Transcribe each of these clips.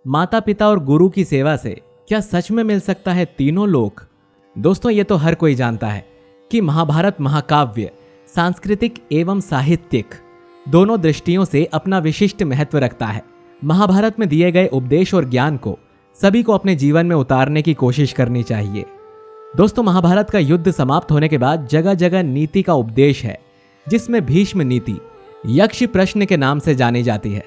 माता पिता और गुरु की सेवा से क्या सच में मिल सकता है तीनों लोक? दोस्तों, ये तो हर कोई जानता है कि महाभारत महाकाव्य सांस्कृतिक एवं साहित्यिक दोनों दृष्टियों से अपना विशिष्ट महत्व रखता है। महाभारत में दिए गए उपदेश और ज्ञान को सभी को अपने जीवन में उतारने की कोशिश करनी चाहिए। दोस्तों, महाभारत का युद्ध समाप्त होने के बाद जगह जगह नीति का उपदेश है, जिसमें भीष्म नीति यक्ष प्रश्न के नाम से जानी जाती है।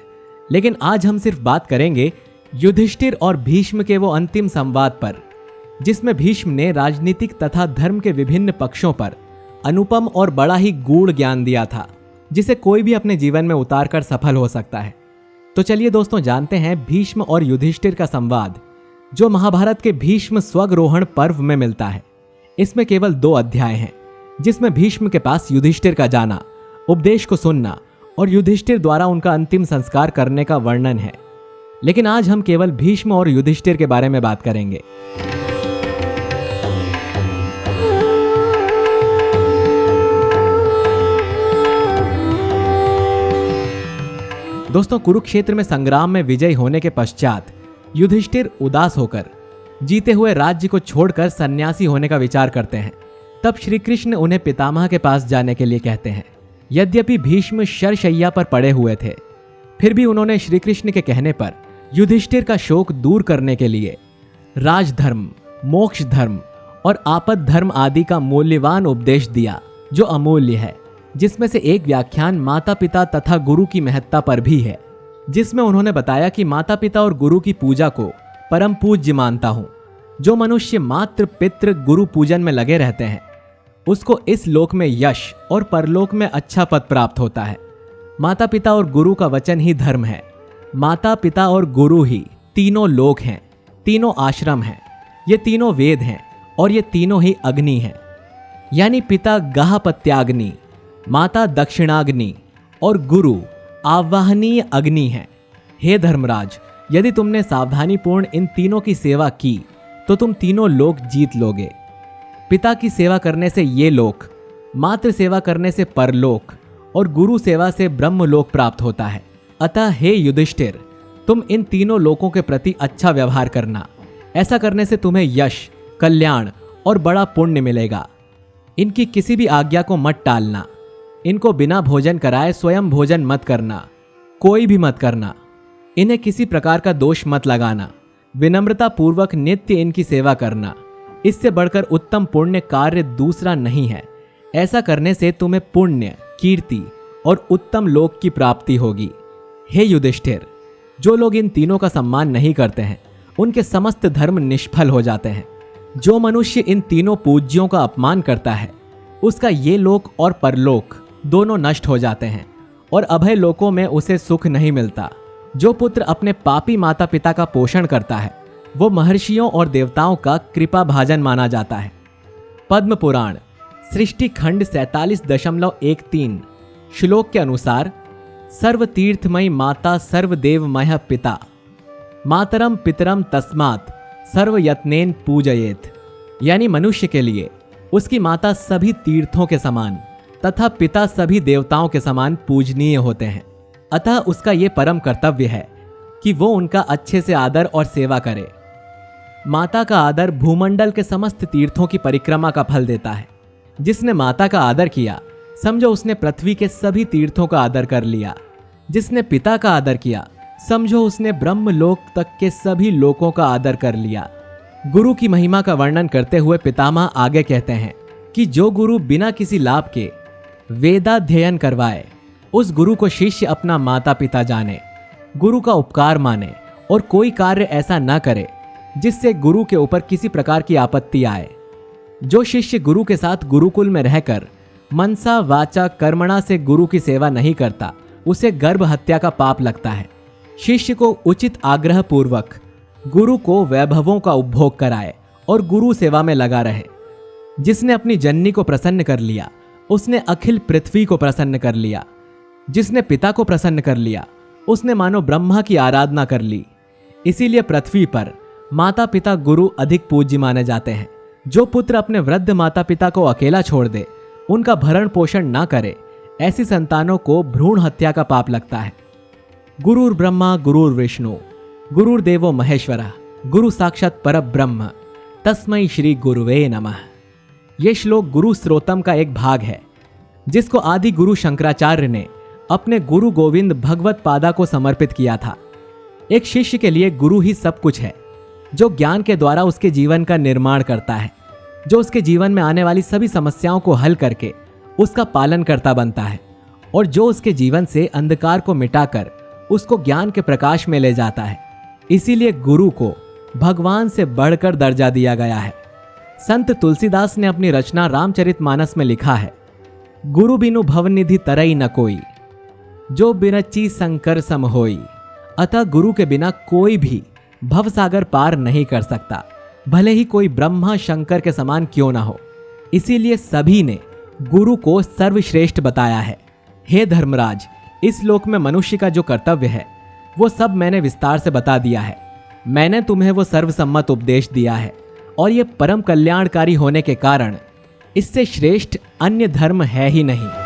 लेकिन आज हम सिर्फ बात करेंगे युधिष्ठिर और भीष्म के वो अंतिम संवाद पर, जिसमें भीष्म ने राजनीतिक तथा धर्म के विभिन्न पक्षों पर अनुपम और बड़ा ही गूढ़ ज्ञान दिया था, जिसे कोई भी अपने जीवन में उतारकर सफल हो सकता है। तो चलिए दोस्तों, जानते हैं भीष्म और युधिष्ठिर का संवाद, जो महाभारत के भीष्म स्वग्रोहण पर्व में मिलता है। इसमें केवल 2 अध्याय हैं, जिसमें भीष्म के पास युधिष्ठिर का जाना, उपदेश को सुनना और युधिष्ठिर द्वारा उनका अंतिम संस्कार करने का वर्णन है। लेकिन आज हम केवल भीष्म और युधिष्ठिर के बारे में बात करेंगे। दोस्तों, कुरुक्षेत्र में संग्राम में विजयी होने के पश्चात युधिष्ठिर उदास होकर जीते हुए राज्य को छोड़कर सन्यासी होने का विचार करते हैं। तब श्री कृष्ण उन्हें पितामह के पास जाने के लिए कहते हैं। यद्यपि भीष्म शरशैया पर पड़े हुए थे, फिर भी उन्होंने श्री कृष्ण के कहने पर युधिष्ठिर का शोक दूर करने के लिए राजधर्म, मोक्ष धर्म और आपद धर्म आदि का मूल्यवान उपदेश दिया, जो अमूल्य है। जिसमें से एक व्याख्यान माता पिता तथा गुरु की महत्ता पर भी है, जिसमें उन्होंने बताया कि माता पिता और गुरु की पूजा को परम पूज्य मानता हूं। जो मनुष्य मात्र पितृ गुरु पूजन में लगे रहते हैं, उसको इस लोक में यश और परलोक में अच्छा पद प्राप्त होता है। माता पिता और गुरु का वचन ही धर्म है। माता पिता और गुरु ही तीनों लोक हैं, तीनों आश्रम हैं, ये तीनों वेद हैं और ये तीनों ही अग्नि हैं। यानी पिता गाहपत्याग्नि, माता दक्षिणाग्नि और गुरु आवाहनीय अग्नि है। हे धर्मराज, यदि तुमने सावधानीपूर्ण इन तीनों की सेवा की तो तुम तीनों लोक जीत लोगे। पिता की सेवा करने से ये लोक, मातृ सेवा करने से परलोक और गुरु सेवा से ब्रह्मलोक प्राप्त होता है। अतः हे युधिष्ठिर, तुम इन तीनों लोकों के प्रति अच्छा व्यवहार करना। ऐसा करने से तुम्हें यश, कल्याण और बड़ा पुण्य मिलेगा। इनकी किसी भी आज्ञा को मत टालना। इनको बिना भोजन कराए स्वयं भोजन मत करना, कोई भी मत करना। इन्हें किसी प्रकार का दोष मत लगाना। विनम्रता पूर्वक नित्य इनकी सेवा करना। इससे बढ़कर उत्तम पुण्य कार्य दूसरा नहीं है। ऐसा करने से तुम्हें पुण्य, कीर्ति और उत्तम लोक की प्राप्ति होगी। हे युधिष्ठिर, जो लोग इन तीनों का सम्मान नहीं करते हैं, उनके समस्त धर्म निष्फल हो जाते हैं। जो मनुष्य इन तीनों पूज्यों का अपमान करता है, उसका ये लोक और परलोक दोनों नष्ट हो जाते हैं और अभय लोकों में उसे सुख नहीं मिलता। जो पुत्र अपने पापी माता पिता का पोषण करता है, वो महर्षियों और देवताओं का कृपा भाजन माना जाता है। पद्म पुराण सृष्टि खंड 47.13 श्लोक के अनुसार, सर्व तीर्थमयी माता सर्वदेवमय पिता, मातरम पितरम तस्मात् सर्व यत्नेन पूजयेत। यानी मनुष्य के लिए उसकी माता सभी तीर्थों के समान तथा पिता सभी देवताओं के समान पूजनीय होते हैं। अतः उसका ये परम कर्तव्य है कि वो उनका अच्छे से आदर और सेवा करे। माता का आदर भूमंडल के समस्त तीर्थों की परिक्रमा का फल देता है। जिसने माता का आदर किया, समझो उसने पृथ्वी के सभी तीर्थों का आदर कर लिया। जिसने पिता का आदर किया, समझो उसने ब्रह्मलोक तक के सभी लोकों का आदर कर लिया। गुरु की महिमा का वर्णन करते हुए पितामह आगे कहते हैं कि जो गुरु बिना किसी लाभ के वेदाध्ययन करवाए, उस गुरु को शिष्य अपना माता पिता जाने, गुरु का उपकार माने और कोई कार्य ऐसा न करे जिससे गुरु के ऊपर किसी प्रकार की आपत्ति आए। जो शिष्य गुरु के साथ गुरुकुल में रहकर मनसा वाचा कर्मणा से गुरु की सेवा नहीं करता, उसे गर्भ हत्या का पाप लगता है। शिष्य को उचित आग्रह पूर्वक गुरु को वैभवों का उपभोग कराए और गुरु सेवा में लगा रहे। जिसने अपनी जननी को प्रसन्न कर लिया, उसने अखिल पृथ्वी को प्रसन्न कर लिया। जिसने पिता को प्रसन्न कर लिया, उसने मानो ब्रह्मा की आराधना कर ली। इसीलिए पृथ्वी पर माता पिता गुरु अधिक पूज्य माने जाते हैं। जो पुत्र अपने वृद्ध माता पिता को अकेला छोड़ दे, उनका भरण पोषण ना करे, ऐसी संतानों को भ्रूण हत्या का पाप लगता है। गुरुर्ब्रह्मा गुरुर्विष्णु गुरुर्देवो महेश्वरः, गुरु साक्षात परब्रह्म, तस्मै श्री गुरुवे नमः। यह श्लोक गुरु स्त्रोतम का एक भाग है जिसको आदि गुरु शंकराचार्य ने अपने गुरु गोविंद भगवत पादा को समर्पित किया था। एक शिष्य के लिए गुरु ही सब कुछ है, जो ज्ञान के द्वारा उसके जीवन का निर्माण करता है, जो उसके जीवन में आने वाली सभी समस्याओं को हल करके उसका पालन करता बनता है, और जो उसके जीवन से अंधकार को मिटाकर उसको ज्ञान के प्रकाश में ले जाता है। इसीलिए गुरु को भगवान से बढ़कर दर्जा दिया गया है। संत तुलसीदास ने अपनी रचना रामचरितमानस में लिखा है, गुरु बिनु भवनिधि तरई न कोई, जो बिरची शंकर सम होई। अतः गुरु के बिना कोई भी भवसागर पार नहीं कर सकता, भले ही कोई ब्रह्मा शंकर के समान क्यों ना हो। इसीलिए सभी ने गुरु को सर्वश्रेष्ठ बताया है। हे धर्मराज, इस लोक में मनुष्य का जो कर्तव्य है वो सब मैंने विस्तार से बता दिया है। मैंने तुम्हें वो सर्वसम्मत उपदेश दिया है, और ये परम कल्याणकारी होने के कारण इससे श्रेष्ठ अन्य धर्म है ही नहीं।